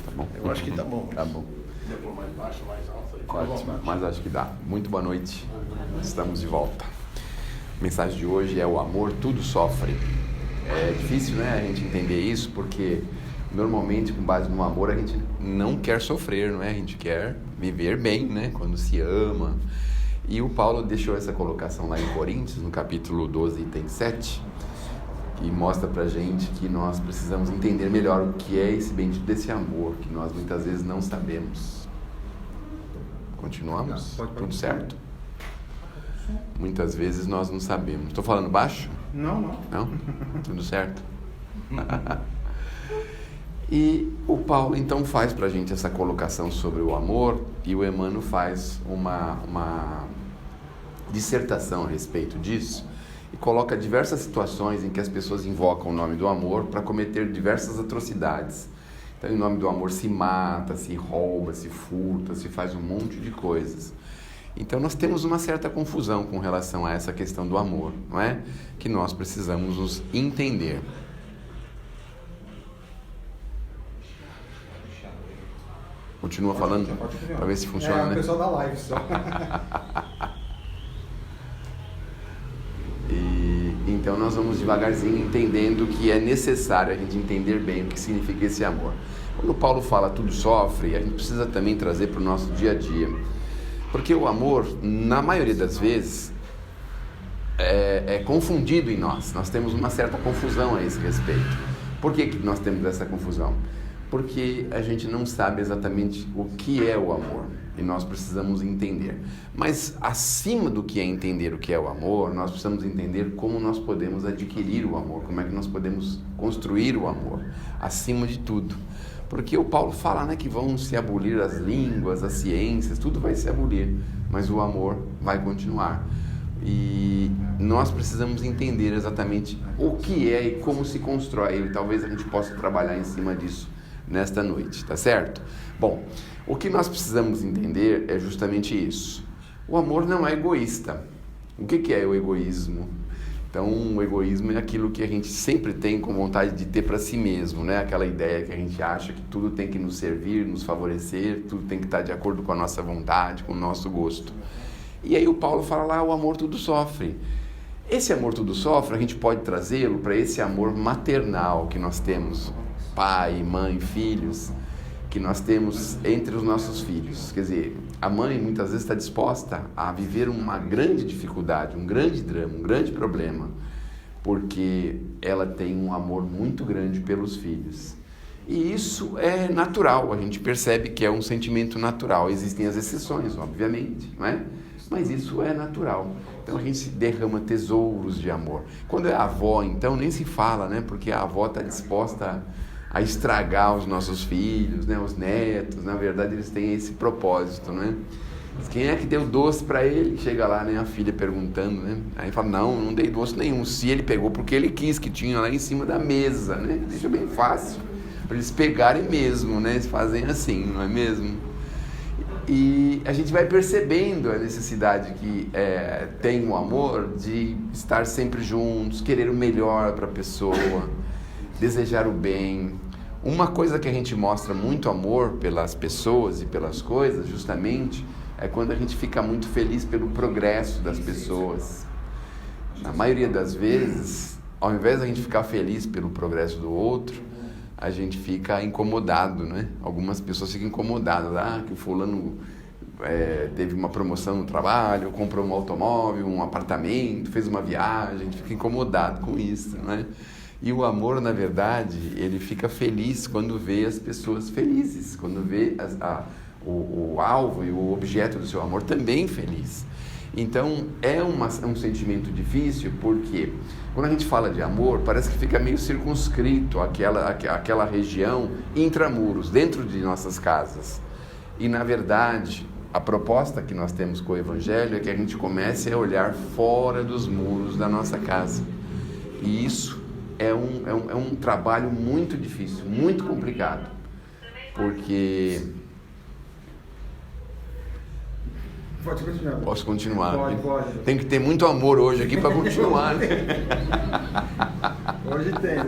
Tá bom. Eu acho que tá bom. Tá bom. Depois mais baixo, mais alto. Ótimo, mas acho que dá. Muito boa noite. Estamos de volta. A mensagem de hoje é: o amor tudo sofre. É difícil, né, a gente entender isso, porque normalmente, com base no amor, a gente não quer sofrer, não é? A gente quer viver bem, né? Quando se ama. E o Paulo deixou essa colocação lá em Coríntios, no capítulo 12, item 7, que mostra pra gente que nós precisamos entender melhor o que é esse bendito desse amor, que nós muitas vezes não sabemos. Continuamos? Tudo certo? Muitas vezes nós não sabemos. Estou falando baixo? Não. Não? Tudo certo? E o Paulo então faz pra gente essa colocação sobre o amor, e o Emmanuel faz uma dissertação a respeito disso e coloca diversas situações em que as pessoas invocam o nome do amor para cometer diversas atrocidades. Então, em nome do amor se mata, se rouba, se furta, se faz um monte de coisas. Então, nós temos uma certa confusão com relação a essa questão do amor, não é? Que nós precisamos nos entender. Continua falando para ver se funciona, né? O pessoal da live só. Então nós vamos devagarzinho entendendo que é necessário a gente entender bem o que significa esse amor. Quando Paulo fala tudo sofre, a gente precisa também trazer para o nosso dia a dia. Porque o amor, na maioria das vezes, é confundido em nós. Nós temos uma certa confusão a esse respeito. Por que nós temos essa confusão? Porque a gente não sabe exatamente o que é o amor, e nós precisamos entender. Mas acima do que é entender o que é o amor, nós precisamos entender como nós podemos adquirir o amor, como é que nós podemos construir o amor, acima de tudo. Porque o Paulo fala, né, que vão se abolir as línguas, as ciências, tudo vai se abolir, mas o amor vai continuar. E nós precisamos entender exatamente o que é e como se constrói ele. Talvez a gente possa trabalhar em cima disso nesta noite, tá certo? Bom, o que nós precisamos entender é justamente isso. O amor não é egoísta. O que é o egoísmo? Então, o egoísmo é aquilo que a gente sempre tem com vontade de ter para si mesmo, né? Aquela ideia que a gente acha que tudo tem que nos servir, nos favorecer, tudo tem que estar de acordo com a nossa vontade, com o nosso gosto. E aí o Paulo fala lá, o amor tudo sofre. Esse amor tudo sofre, a gente pode trazê-lo para esse amor maternal que nós temos, pai, mãe, filhos, que nós temos entre os nossos filhos. Quer dizer, a mãe muitas vezes está disposta a viver uma grande dificuldade, um grande drama, um grande problema, porque ela tem um amor muito grande pelos filhos. E isso é natural, a gente percebe que é um sentimento natural. Existem as exceções, obviamente, não é? Mas isso é natural. Então a gente derrama tesouros de amor. Quando é avó, então, nem se fala, né? Porque a avó está disposta a estragar os nossos filhos, né? Os netos. Na verdade, eles têm esse propósito, né? Quem é que deu doce para ele? Chega lá, né? A filha perguntando, né? Aí fala, não dei doce nenhum. Se ele pegou porque ele quis, que tinha lá em cima da mesa, né? Deixa bem fácil, para eles pegarem mesmo, né? Eles fazem assim, não é mesmo? E a gente vai percebendo a necessidade que tem o amor de estar sempre juntos, querer o melhor para a pessoa, desejar o bem. Uma coisa que a gente mostra muito amor pelas pessoas e pelas coisas, justamente, é quando a gente fica muito feliz pelo progresso das pessoas. Na maioria das vezes, ao invés de a gente ficar feliz pelo progresso do outro, a gente fica incomodado, né? Algumas pessoas ficam incomodadas, que o fulano teve uma promoção no trabalho, comprou um automóvel, um apartamento, fez uma viagem, a gente fica incomodado com isso, né? E o amor, na verdade, ele fica feliz quando vê as pessoas felizes, quando vê o alvo e o objeto do seu amor também feliz. Então, é um sentimento difícil, porque quando a gente fala de amor, parece que fica meio circunscrito àquela região intramuros, dentro de nossas casas. E, na verdade, a proposta que nós temos com o Evangelho é que a gente comece a olhar fora dos muros da nossa casa. E isso é um trabalho muito difícil, muito complicado, porque... Pode continuar. Posso continuar? Pode. Tem que ter muito amor hoje aqui para continuar, né? Hoje tem.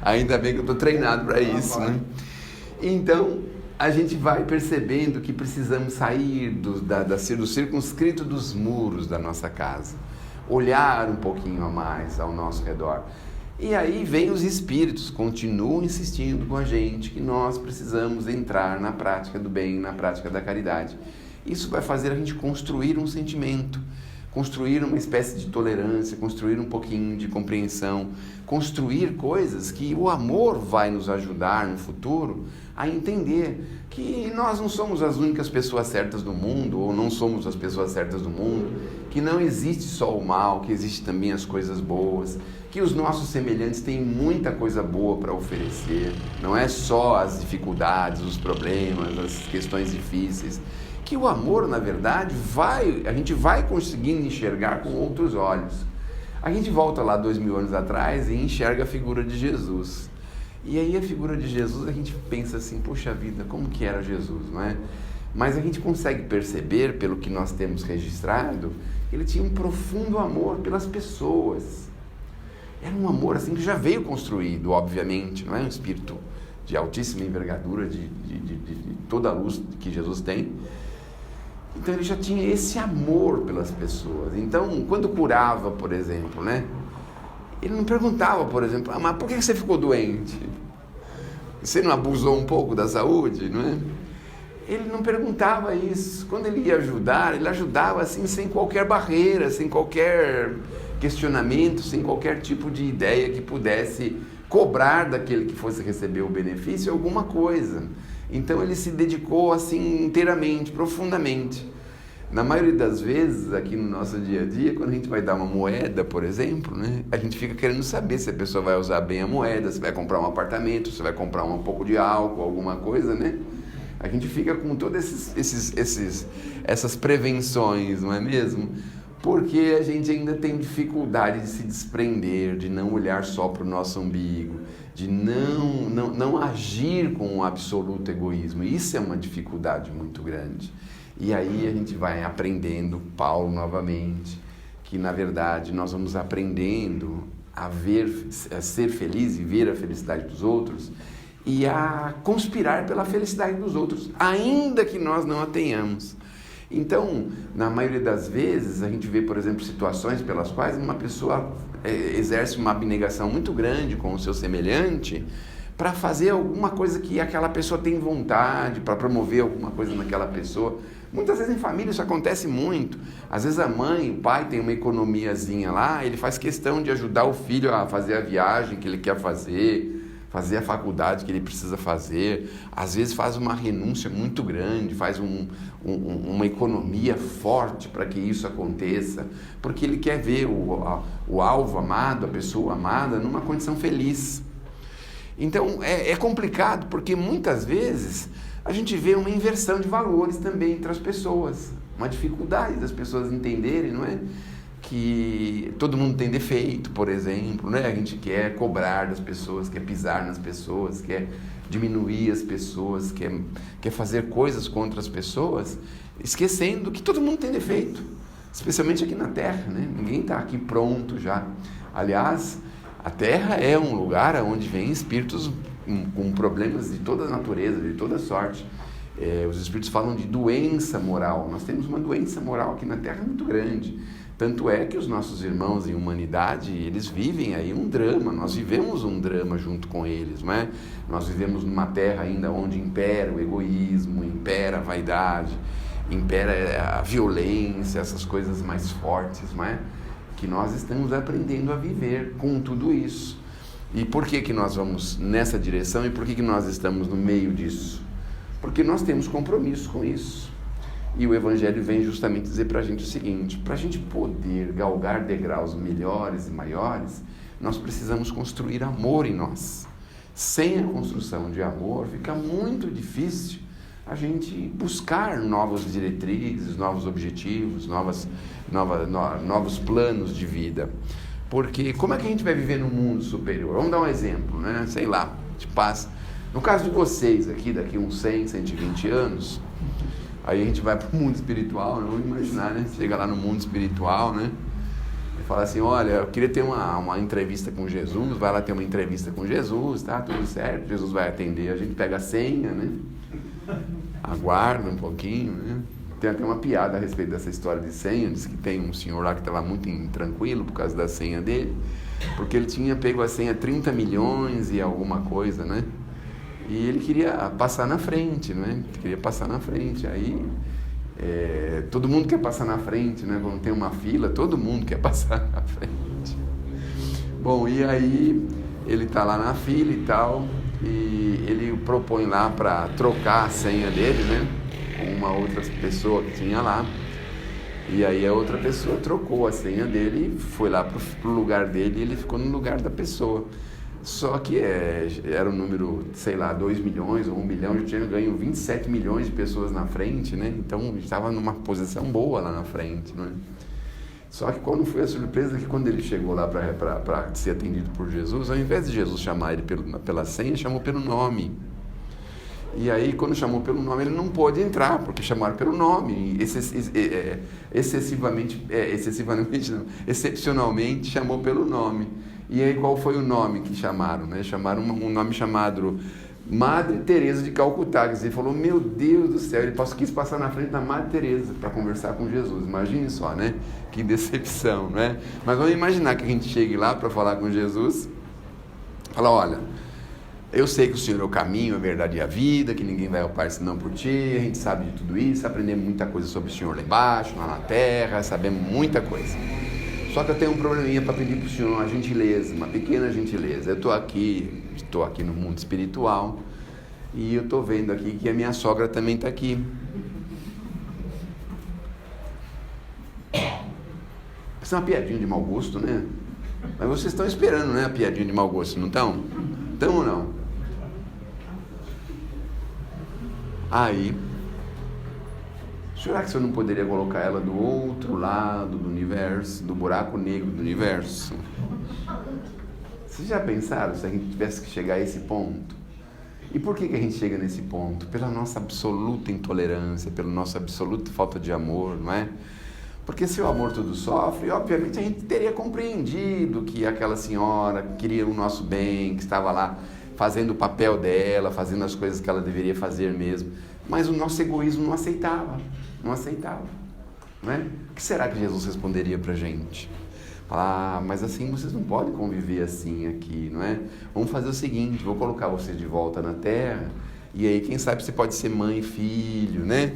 Ainda bem que eu estou treinado para isso, né? Então, a gente vai percebendo que precisamos sair do circunscrito dos muros da nossa casa, olhar um pouquinho a mais ao nosso redor. E aí vem os espíritos, continuam insistindo com a gente que nós precisamos entrar na prática do bem, na prática da caridade. Isso vai fazer a gente construir um sentimento, construir uma espécie de tolerância, construir um pouquinho de compreensão, construir coisas que o amor vai nos ajudar no futuro a entender que nós não somos as únicas pessoas certas do mundo, ou não somos as pessoas certas do mundo, que não existe só o mal, que existe também as coisas boas, que os nossos semelhantes têm muita coisa boa para oferecer, não é só as dificuldades, os problemas, as questões difíceis, que o amor, na verdade, a gente vai conseguindo enxergar com outros olhos. A gente volta lá 2000 anos atrás e enxerga a figura de Jesus. E aí a figura de Jesus, a gente pensa assim, poxa vida, como que era Jesus, não é? Mas a gente consegue perceber, pelo que nós temos registrado, que ele tinha um profundo amor pelas pessoas. Era um amor assim que já veio construído, obviamente, não é? Um espírito de altíssima envergadura, de toda a luz que Jesus tem. Então ele já tinha esse amor pelas pessoas. Então, quando curava, por exemplo, né? Ele não perguntava, por exemplo, mas por que você ficou doente? Você não abusou um pouco da saúde, não é? Ele não perguntava isso. Quando ele ia ajudar, ele ajudava assim, sem qualquer barreira, sem qualquer questionamento, sem qualquer tipo de ideia que pudesse cobrar daquele que fosse receber o benefício alguma coisa. Então ele se dedicou assim inteiramente, profundamente. Na maioria das vezes, aqui no nosso dia a dia, quando a gente vai dar uma moeda, por exemplo, né, a gente fica querendo saber se a pessoa vai usar bem a moeda, se vai comprar um apartamento, se vai comprar um pouco de álcool, alguma coisa, né? A gente fica com todas essas prevenções, não é mesmo? Porque a gente ainda tem dificuldade de se desprender, de não olhar só para o nosso umbigo, de não agir com um absoluto egoísmo. Isso é uma dificuldade muito grande. E aí a gente vai aprendendo, Paulo novamente, que na verdade nós vamos aprendendo a ser feliz e ver a felicidade dos outros e a conspirar pela felicidade dos outros, ainda que nós não a tenhamos. Então, na maioria das vezes, a gente vê, por exemplo, situações pelas quais uma pessoa exerce uma abnegação muito grande com o seu semelhante para fazer alguma coisa que aquela pessoa tem vontade, para promover alguma coisa naquela pessoa. Muitas vezes em família isso acontece muito. Às vezes a mãe, o pai tem uma economiazinha lá, ele faz questão de ajudar o filho a fazer a viagem que ele quer fazer a faculdade que ele precisa fazer. Às vezes faz uma renúncia muito grande, faz uma economia forte para que isso aconteça, porque ele quer ver o alvo amado, a pessoa amada, numa condição feliz. Então é complicado, porque muitas vezes a gente vê uma inversão de valores também entre as pessoas, uma dificuldade das pessoas entenderem, não é? Que todo mundo tem defeito, por exemplo, né? A gente quer cobrar das pessoas, quer pisar nas pessoas, quer diminuir as pessoas, quer fazer coisas contra as pessoas, esquecendo que todo mundo tem defeito, especialmente aqui na Terra, né? Ninguém está aqui pronto já. Aliás, a Terra é um lugar onde vêm espíritos com problemas de toda a natureza, de toda sorte. Os espíritos falam de doença moral. Nós temos uma doença moral aqui na Terra muito grande. Tanto é que os nossos irmãos em humanidade, eles vivem aí um drama. Nós vivemos um drama junto com eles, não é? Nós vivemos numa Terra ainda onde impera o egoísmo, impera a vaidade, impera a violência, essas coisas mais fortes, não é? Que nós estamos aprendendo a viver com tudo isso. E por que nós vamos nessa direção e por que nós estamos no meio disso? Porque nós temos compromisso com isso. E o Evangelho vem justamente dizer para a gente o seguinte: para a gente poder galgar degraus melhores e maiores, nós precisamos construir amor em nós. Sem a construção de amor, fica muito difícil a gente buscar novas diretrizes, novos objetivos, novos planos de vida. Porque como é que a gente vai viver no mundo superior? Vamos dar um exemplo, né? Sei lá, te passa. No caso de vocês aqui, daqui uns 100, 120 anos, aí a gente vai para o mundo espiritual, né? Vamos imaginar, né? Chega lá no mundo espiritual, né? Fala assim, olha, eu queria ter uma entrevista com Jesus, vai lá ter uma entrevista com Jesus, tá tudo certo, Jesus vai atender, a gente pega a senha, né? Aguarda um pouquinho, né? Tem até uma piada a respeito dessa história de senha, diz que tem um senhor lá que estava muito intranquilo por causa da senha dele, porque ele tinha pego a senha 30 milhões e alguma coisa, né? E ele queria passar na frente, né? Queria passar na frente, aí... todo mundo quer passar na frente, né? Quando tem uma fila, todo mundo quer passar na frente. Bom, e aí ele tá lá na fila e tal, e ele propõe lá para trocar a senha dele, né? Com uma outra pessoa que tinha lá. E aí a outra pessoa trocou a senha dele, foi lá pro lugar dele e ele ficou no lugar da pessoa. Só que era um número, sei lá, 2 milhões ou 1 milhão, já tinha ganho 27 milhões de pessoas na frente, né? Então estava numa posição boa lá na frente, né? Só que quando foi a surpresa que quando ele chegou lá para ser atendido por Jesus, ao invés de Jesus chamar ele pela senha, chamou pelo nome. E aí quando chamou pelo nome ele não pôde entrar, porque chamaram pelo nome, excepcionalmente chamou pelo nome. E aí qual foi o nome que chamaram, né? Chamaram um nome chamado Madre Teresa de Calcutá. Ele falou, meu Deus do céu, ele quis passar na frente da Madre Teresa para conversar com Jesus. Imagine só, né? Que decepção, né? Mas vamos imaginar que a gente chegue lá para falar com Jesus, fala, olha, eu sei que o Senhor é o caminho, a verdade e a vida, que ninguém vai ao Pai senão por Ti, a gente sabe de tudo isso, aprendemos muita coisa sobre o Senhor lá embaixo, lá na terra, sabemos muita coisa. Só que eu tenho um probleminha para pedir para o Senhor, uma gentileza, uma pequena gentileza. Eu estou aqui no mundo espiritual e eu estou vendo aqui que a minha sogra também está aqui. Isso é uma piadinha de mau gosto, né? Mas vocês estão esperando, né, a piadinha de mau gosto, não estão? Estão ou não? Aí... será que o senhor não poderia colocar ela do outro lado do universo, do buraco negro do universo? Vocês já pensaram se a gente tivesse que chegar a esse ponto? E por que a gente chega nesse ponto? Pela nossa absoluta intolerância, pela nossa absoluta falta de amor, não é? Porque se o amor tudo sofre, obviamente a gente teria compreendido que aquela senhora queria o nosso bem, que estava lá fazendo o papel dela, fazendo as coisas que ela deveria fazer mesmo. Mas o nosso egoísmo não aceitava, não é? O que será que Jesus responderia para a gente? Falar, mas assim vocês não podem conviver assim aqui, não é? Vamos fazer o seguinte, vou colocar vocês de volta na terra, e aí quem sabe você pode ser mãe e filho, né?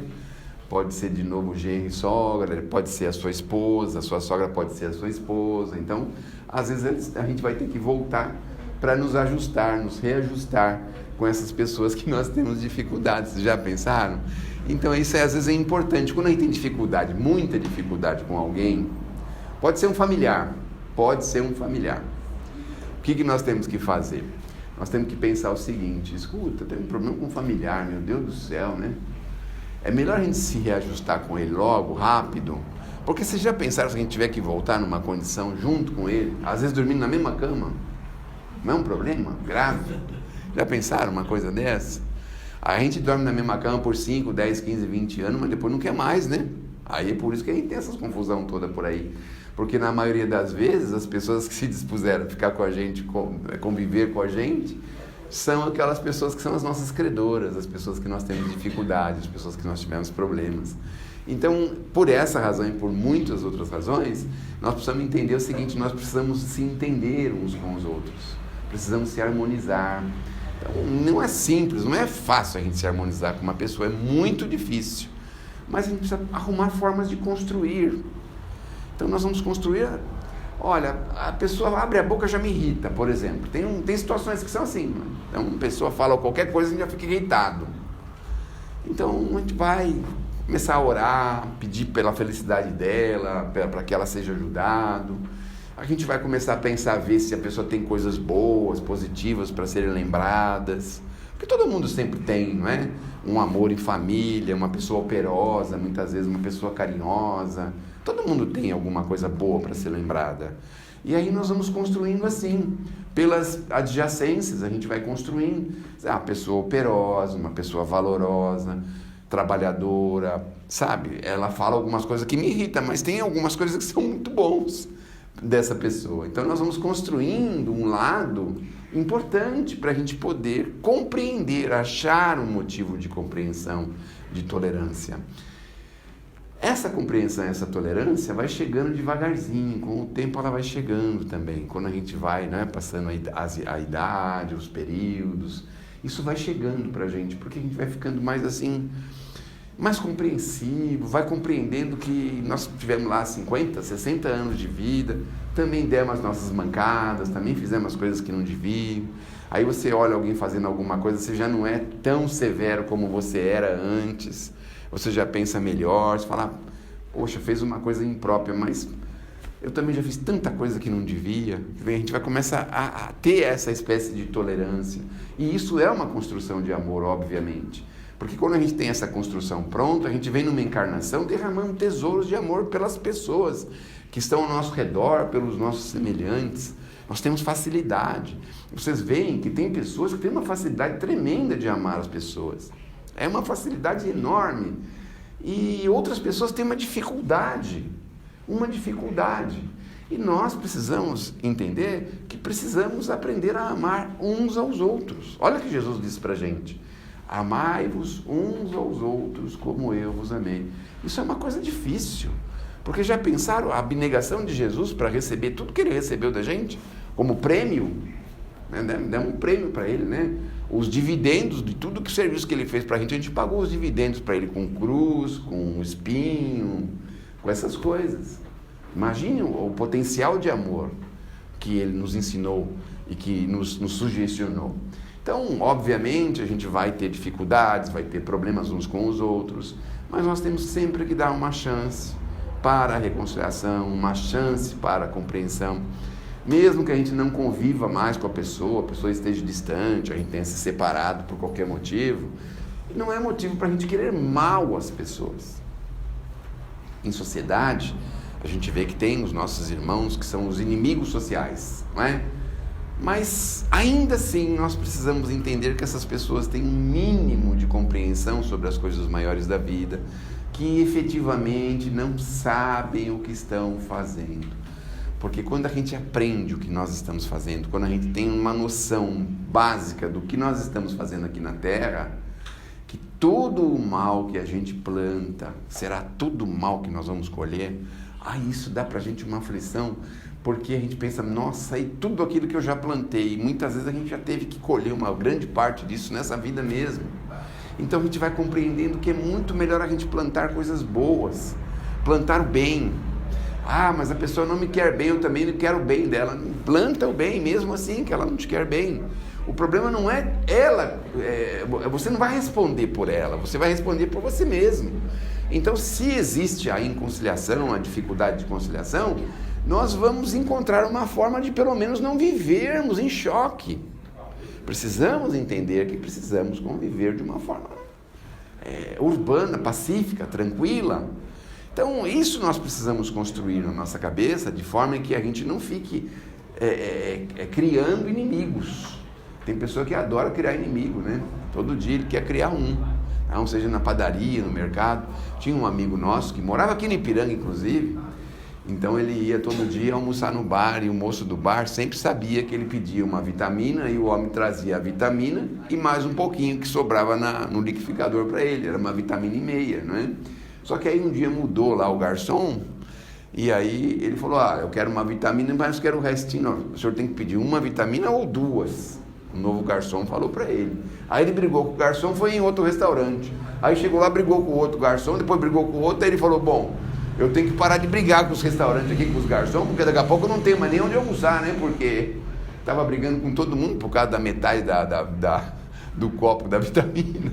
Pode ser de novo genro e sogra, pode ser a sua esposa, a sua sogra pode ser a sua esposa. Então, às vezes a gente vai ter que voltar para nos ajustar, nos reajustar com essas pessoas que nós temos dificuldades. Vocês já pensaram? Então isso às vezes é importante. Quando a gente tem dificuldade, muita dificuldade com alguém, pode ser um familiar, o que nós temos que fazer? Nós temos que pensar o seguinte, escuta, tem um problema com um familiar, meu Deus do céu, né? É melhor a gente se reajustar com ele logo, rápido, porque vocês já pensaram se a gente tiver que voltar numa condição junto com ele, às vezes dormindo na mesma cama? Não é um problema grave? Já pensaram uma coisa dessa? A gente dorme na mesma cama por 5, 10, 15, 20 anos, mas depois não quer mais, né? Aí é por isso que a gente tem essa confusão toda por aí. Porque na maioria das vezes, as pessoas que se dispuseram a ficar com a gente, conviver com a gente, são aquelas pessoas que são as nossas credoras, as pessoas que nós temos dificuldades, as pessoas que nós tivemos problemas. Então, por essa razão e por muitas outras razões, nós precisamos entender o seguinte, nós precisamos se entender uns com os outros. Precisamos se harmonizar. Então, não é simples, não é fácil a gente se harmonizar com uma pessoa, é muito difícil. Mas a gente precisa arrumar formas de construir. Então nós vamos construir... Olha, a pessoa abre a boca já me irrita, por exemplo. Tem situações que são assim. Né? Então uma pessoa fala qualquer coisa e a gente já fica irritado. Então a gente vai começar a orar, pedir pela felicidade dela, para que ela seja ajudada. A gente vai começar a pensar, ver se a pessoa tem coisas boas, positivas para serem lembradas. Porque todo mundo sempre tem, não é? Um amor em família, uma pessoa operosa, muitas vezes uma pessoa carinhosa. Todo mundo tem alguma coisa boa para ser lembrada. E aí nós vamos construindo assim, pelas adjacências, a gente vai construindo. Uma pessoa operosa, uma pessoa valorosa, trabalhadora, sabe? Ela fala algumas coisas que me irritam, mas tem algumas coisas que são muito bons. dessa pessoa. Então nós vamos construindo um lado importante para a gente poder compreender, achar um motivo de compreensão, de tolerância. Essa compreensão, essa tolerância vai chegando devagarzinho, com o tempo ela vai chegando também. Quando a gente vai, né, passando a idade, os períodos, isso vai chegando para a gente, porque a gente vai ficando mais assim, mais compreensivo, vai compreendendo que nós tivemos lá 50, 60 anos de vida, também demos as nossas mancadas, também fizemos as coisas que não deviam. Aí você olha alguém fazendo alguma coisa, você já não é tão severo como você era antes, você já pensa melhor, você fala, poxa, fez uma coisa imprópria, mas eu também já fiz tanta coisa que não devia. A gente vai começar a ter essa espécie de tolerância, e isso é uma construção de amor, obviamente. Porque quando a gente tem essa construção pronta, a gente vem numa encarnação derramando tesouros de amor pelas pessoas que estão ao nosso redor, pelos nossos semelhantes. Nós temos facilidade. Vocês veem que tem pessoas que têm uma facilidade tremenda de amar as pessoas. É uma facilidade enorme. E outras pessoas têm uma dificuldade. E nós precisamos entender que precisamos aprender a amar uns aos outros. Olha o que Jesus disse pra gente. Amai-vos uns aos outros como eu vos amei. Isso é uma coisa difícil, porque já pensaram a abnegação de Jesus para receber tudo que ele recebeu da gente como prêmio? Né? Demos um prêmio para ele, né? Os dividendos de tudo que o serviço que ele fez para a gente pagou os dividendos para ele com cruz, com espinho, com essas coisas. Imagine o potencial de amor que ele nos ensinou e que nos sugestionou. Então, obviamente, a gente vai ter dificuldades, vai ter problemas uns com os outros, mas nós temos sempre que dar uma chance para a reconciliação, uma chance para a compreensão. Mesmo que a gente não conviva mais com a pessoa esteja distante, a gente tenha se separado por qualquer motivo, não é motivo para a gente querer mal às pessoas. Em sociedade, a gente vê que tem os nossos irmãos que são os inimigos sociais, não é? Mas, ainda assim, nós precisamos entender que essas pessoas têm um mínimo de compreensão sobre as coisas maiores da vida, que efetivamente não sabem o que estão fazendo. Porque quando a gente aprende o que nós estamos fazendo, quando a gente tem uma noção básica do que nós estamos fazendo aqui na Terra, que todo o mal que a gente planta será todo o mal que nós vamos colher, isso dá pra gente uma aflição, porque a gente pensa, nossa, e tudo aquilo que eu já plantei, muitas vezes a gente já teve que colher uma grande parte disso nessa vida mesmo. Então a gente vai compreendendo que é muito melhor a gente plantar coisas boas, plantar o bem. Mas a pessoa não me quer bem, eu também não quero o bem dela. Planta o bem mesmo assim, que ela não te quer bem. O problema não é ela, você não vai responder por ela, você vai responder por você mesmo. Então, se existe a inconciliação, a dificuldade de conciliação, nós vamos encontrar uma forma de pelo menos não vivermos em choque. Precisamos entender que precisamos conviver de uma forma urbana, pacífica, tranquila. Então, isso nós precisamos construir na nossa cabeça de forma que a gente não fique criando inimigos. Tem pessoa que adora criar inimigo, né? Todo dia ele quer criar um. Seja na padaria, no mercado. Tinha um amigo nosso que morava aqui no Ipiranga, inclusive. Então ele ia todo dia almoçar no bar e o moço do bar sempre sabia que ele pedia uma vitamina e o homem trazia a vitamina e mais um pouquinho que sobrava no liquidificador para ele. Era uma vitamina e meia, não é? Só que aí um dia mudou lá o garçom e aí ele falou, eu quero uma vitamina, mas eu quero o restinho. Não, o senhor tem que pedir uma vitamina ou duas. O novo garçom falou para ele. Aí ele brigou com o garçom, foi em outro restaurante. Aí chegou lá, brigou com o outro garçom, depois brigou com o outro, aí ele falou, bom, eu tenho que parar de brigar com os restaurantes aqui, com os garçons, porque daqui a pouco eu não tenho mais nem onde almoçar, né? Porque estava brigando com todo mundo por causa da metade do copo da vitamina.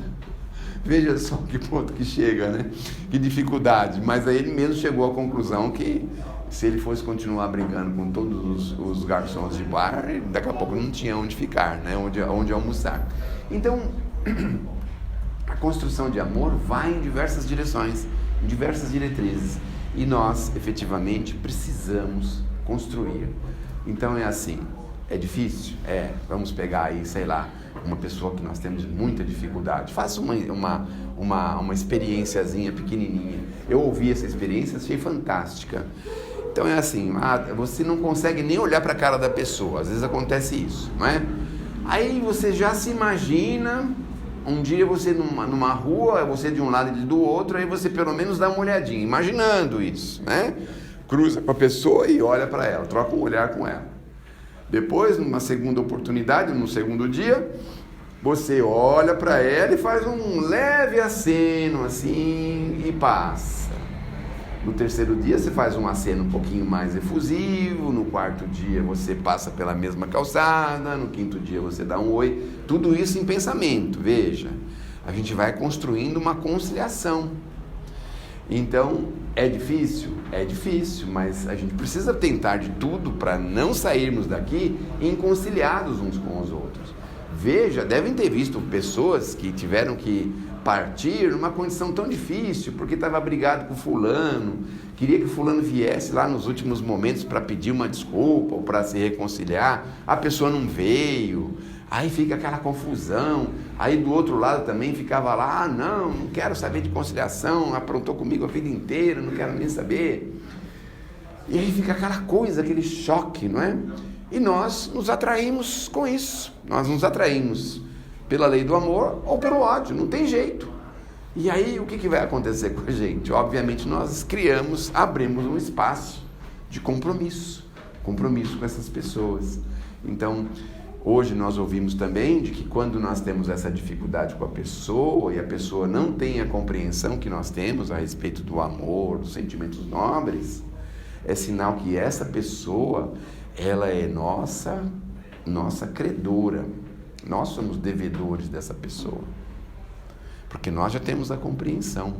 Veja só que ponto que chega, né? Que dificuldade. Mas aí ele mesmo chegou à conclusão que se ele fosse continuar brigando com todos os garçons de bar, daqui a pouco não tinha onde ficar, né? Onde almoçar. Então, a construção de amor vai em diversas direções, em diversas diretrizes. E nós, efetivamente, precisamos construir. Então é assim, é difícil? Vamos pegar aí, sei lá, uma pessoa que nós temos muita dificuldade. Faça uma experiênciazinha pequenininha. Eu ouvi essa experiência, achei fantástica. Então é assim, você não consegue nem olhar para a cara da pessoa, às vezes acontece isso, não é? Aí você já se imagina, um dia você numa rua, você de um lado e do outro, aí você pelo menos dá uma olhadinha, imaginando isso, né? Cruza com a pessoa e olha para ela, troca um olhar com ela. Depois, numa segunda oportunidade, no segundo dia, você olha para ela e faz um leve aceno assim e passa. No terceiro dia você faz um aceno um pouquinho mais efusivo, no quarto dia você passa pela mesma calçada, no quinto dia você dá um oi, tudo isso em pensamento, veja, a gente vai construindo uma conciliação. Então, é difícil, mas a gente precisa tentar de tudo para não sairmos daqui inconciliados uns com os outros. Veja, devem ter visto pessoas que tiveram que partir numa condição tão difícil, porque estava brigado com fulano, queria que fulano viesse lá nos últimos momentos para pedir uma desculpa ou para se reconciliar, a pessoa não veio, aí fica aquela confusão, aí do outro lado também ficava lá, não quero saber de conciliação, aprontou comigo a vida inteira, não quero nem saber, e aí fica aquela coisa, aquele choque, não é? E nós nos atraímos com isso, nós nos atraímos pela lei do amor ou pelo ódio, não tem jeito. E aí o que vai acontecer com a gente? Obviamente nós abrimos um espaço de compromisso com essas pessoas. Então, hoje nós ouvimos também de que quando nós temos essa dificuldade com a pessoa e a pessoa não tem a compreensão que nós temos a respeito do amor, dos sentimentos nobres, é sinal que essa pessoa, ela é nossa credora. Nós somos devedores dessa pessoa, porque nós já temos a compreensão,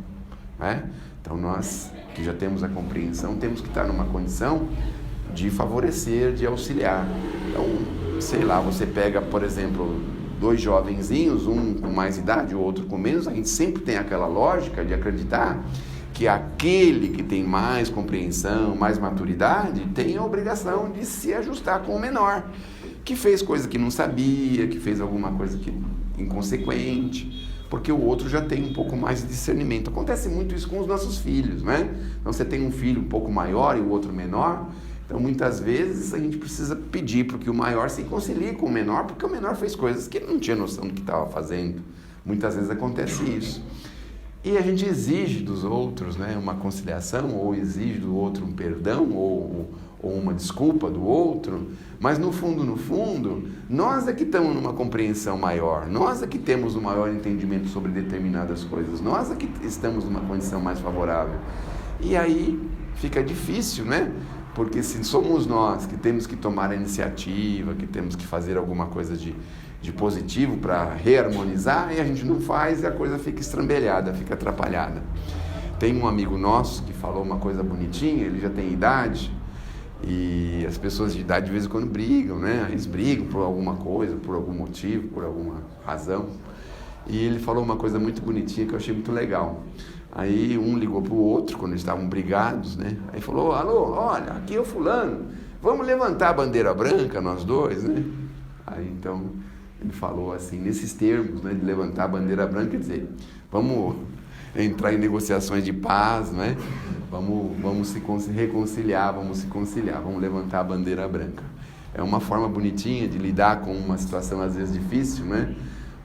né? Então nós que já temos a compreensão, temos que estar numa condição de favorecer, de auxiliar. Então, sei lá, você pega, por exemplo, dois jovenzinhos, um com mais idade, o outro com menos, a gente sempre tem aquela lógica de acreditar que aquele que tem mais compreensão, mais maturidade, tem a obrigação de se ajustar com o menor, que fez coisa que não sabia, que fez alguma coisa inconsequente, porque o outro já tem um pouco mais de discernimento. Acontece muito isso com os nossos filhos, né? Então você tem um filho um pouco maior e o outro menor, então muitas vezes a gente precisa pedir para que o maior se concilie com o menor, porque o menor fez coisas que ele não tinha noção do que estava fazendo. Muitas vezes acontece isso. E a gente exige dos outros, né, uma conciliação, ou exige do outro um perdão, ou uma desculpa do outro, mas no fundo, nós é que estamos numa compreensão maior, nós é que temos um maior entendimento sobre determinadas coisas, nós é que estamos numa condição mais favorável. E aí fica difícil, né? Porque se somos nós que temos que tomar a iniciativa, que temos que fazer alguma coisa de positivo para reharmonizar, e a gente não faz e a coisa fica estrambelhada, fica atrapalhada. Tem um amigo nosso que falou uma coisa bonitinha, ele já tem idade, e as pessoas de idade de vez em quando brigam, né? Eles brigam por alguma coisa, por algum motivo, por alguma razão. E ele falou uma coisa muito bonitinha que eu achei muito legal. Aí um ligou para o outro, quando eles estavam brigados, né? Aí falou, alô, olha, aqui é o fulano, vamos levantar a bandeira branca nós dois, né? Aí então ele falou assim, nesses termos, né, de levantar a bandeira branca, quer dizer, vamos entrar em negociações de paz, né? Vamos se reconciliar, vamos se conciliar, vamos levantar a bandeira branca. É uma forma bonitinha de lidar com uma situação às vezes difícil, né?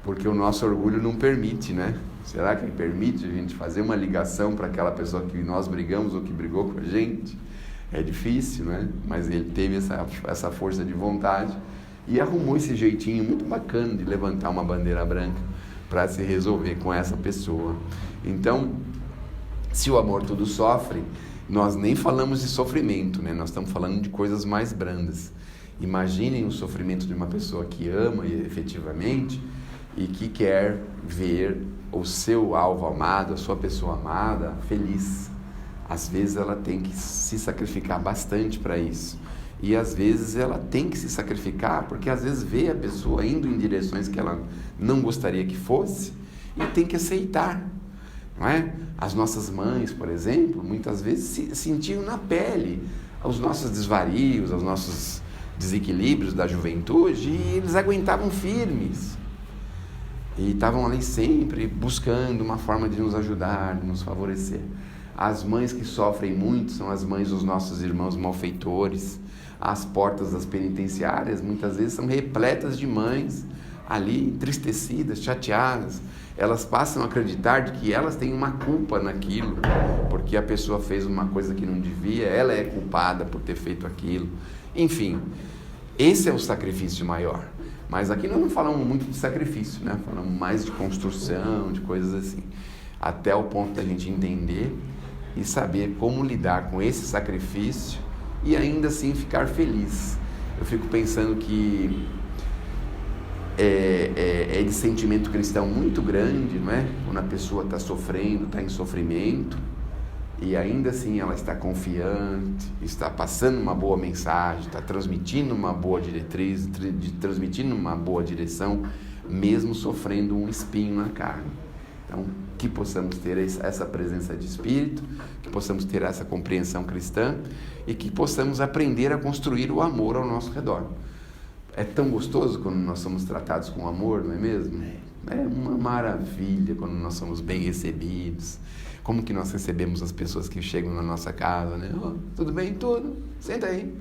Porque o nosso orgulho não permite, né? Será que ele permite a gente fazer uma ligação para aquela pessoa que nós brigamos ou que brigou com a gente? É difícil, né? Mas ele teve essa força de vontade e arrumou esse jeitinho muito bacana de levantar uma bandeira branca para se resolver com essa pessoa. Então, se o amor tudo sofre, nós nem falamos de sofrimento, né? Nós estamos falando de coisas mais brandas. Imaginem o sofrimento de uma pessoa que ama efetivamente e que quer ver o seu alvo amado, a sua pessoa amada, feliz. Às vezes ela tem que se sacrificar bastante para isso. E às vezes ela tem que se sacrificar porque às vezes vê a pessoa indo em direções que ela não gostaria que fosse e tem que aceitar, não é? As nossas mães, por exemplo, muitas vezes sentiam na pele os nossos desvarios, os nossos desequilíbrios da juventude e eles aguentavam firmes. E estavam ali sempre buscando uma forma de nos ajudar, de nos favorecer. As mães que sofrem muito são as mães dos nossos irmãos malfeitores. As portas das penitenciárias muitas vezes são repletas de mães ali entristecidas, chateadas. Elas passam a acreditar de que elas têm uma culpa naquilo, porque a pessoa fez uma coisa que não devia, ela é culpada por ter feito aquilo. Enfim, esse é o sacrifício maior. Mas aqui nós não falamos muito de sacrifício, né? Falamos mais de construção, de coisas assim. Até o ponto da gente entender e saber como lidar com esse sacrifício e ainda assim ficar feliz. Eu fico pensando que é de sentimento cristão muito grande, não é? Quando a pessoa está sofrendo, está em sofrimento, e ainda assim ela está confiante, está passando uma boa mensagem, está transmitindo uma boa diretriz, transmitindo uma boa direção, mesmo sofrendo um espinho na carne. Então, que possamos ter essa presença de Espírito, que possamos ter essa compreensão cristã e que possamos aprender a construir o amor ao nosso redor. É tão gostoso quando nós somos tratados com amor, não é mesmo? É uma maravilha quando nós somos bem recebidos. Como que nós recebemos as pessoas que chegam na nossa casa, né? Oh, tudo bem? Tudo. Senta aí.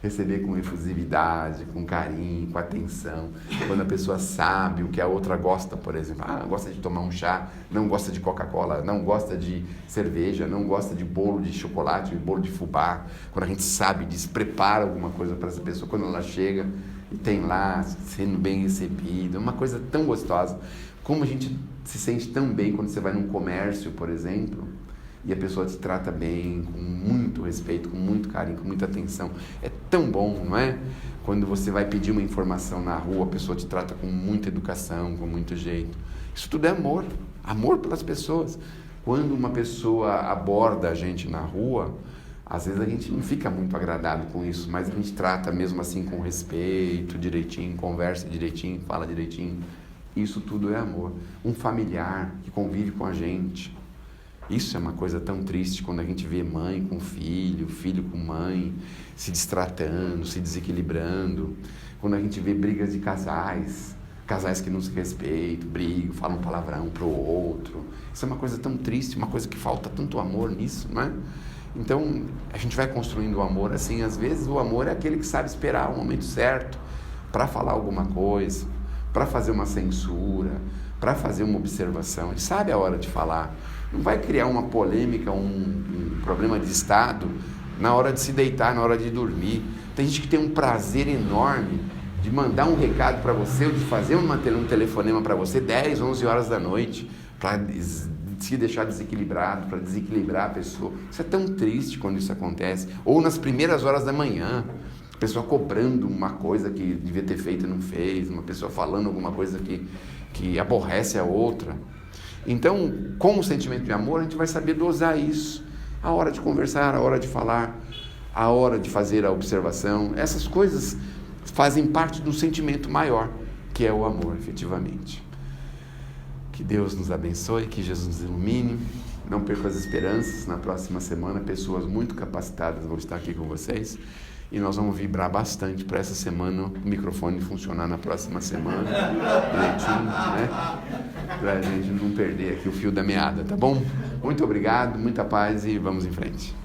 Receber com efusividade, com carinho, com atenção. Quando a pessoa sabe o que a outra gosta, por exemplo. Gosta de tomar um chá, não gosta de Coca-Cola, não gosta de cerveja, não gosta de bolo de chocolate, bolo de fubá. Quando a gente sabe disso, prepara alguma coisa para essa pessoa, quando ela chega e tem lá, sendo bem recebida, uma coisa tão gostosa. Como a gente se sente tão bem quando você vai num comércio, por exemplo, e a pessoa te trata bem, com muito respeito, com muito carinho, com muita atenção. É tão bom, não é? Quando você vai pedir uma informação na rua, a pessoa te trata com muita educação, com muito jeito. Isso tudo é amor, amor pelas pessoas. Quando uma pessoa aborda a gente na rua, às vezes a gente não fica muito agradado com isso, mas a gente trata mesmo assim com respeito, direitinho, conversa direitinho, fala direitinho. Isso tudo é amor. Um familiar que convive com a gente. Isso é uma coisa tão triste quando a gente vê mãe com filho, filho com mãe, se destratando, se desequilibrando. Quando a gente vê brigas de casais que não se respeitam, brigam, falam palavrão pro outro. Isso é uma coisa tão triste, uma coisa que falta tanto amor nisso, não é? Então, a gente vai construindo o amor assim. Às vezes o amor é aquele que sabe esperar o momento certo para falar alguma coisa, para fazer uma censura, para fazer uma observação. Ele sabe a hora de falar. Não vai criar uma polêmica, um problema de Estado na hora de se deitar, na hora de dormir. Tem gente que tem um prazer enorme de mandar um recado para você ou de fazer um telefonema para você 10, 11 horas da noite para se deixar desequilibrado, para desequilibrar a pessoa. Isso é tão triste quando isso acontece. Ou nas primeiras horas da manhã, a pessoa cobrando uma coisa que devia ter feito e não fez, uma pessoa falando alguma coisa que aborrece a outra. Então, com o sentimento de amor, a gente vai saber dosar isso. A hora de conversar, a hora de falar, a hora de fazer a observação. Essas coisas fazem parte de um sentimento maior, que é o amor, efetivamente. Que Deus nos abençoe, que Jesus nos ilumine. Não perca as esperanças. Na próxima semana, pessoas muito capacitadas vão estar aqui com vocês. E nós vamos vibrar bastante para essa semana o microfone funcionar na próxima semana, direitinho, né? Para a gente não perder aqui o fio da meada, tá bom? Muito obrigado, muita paz e vamos em frente.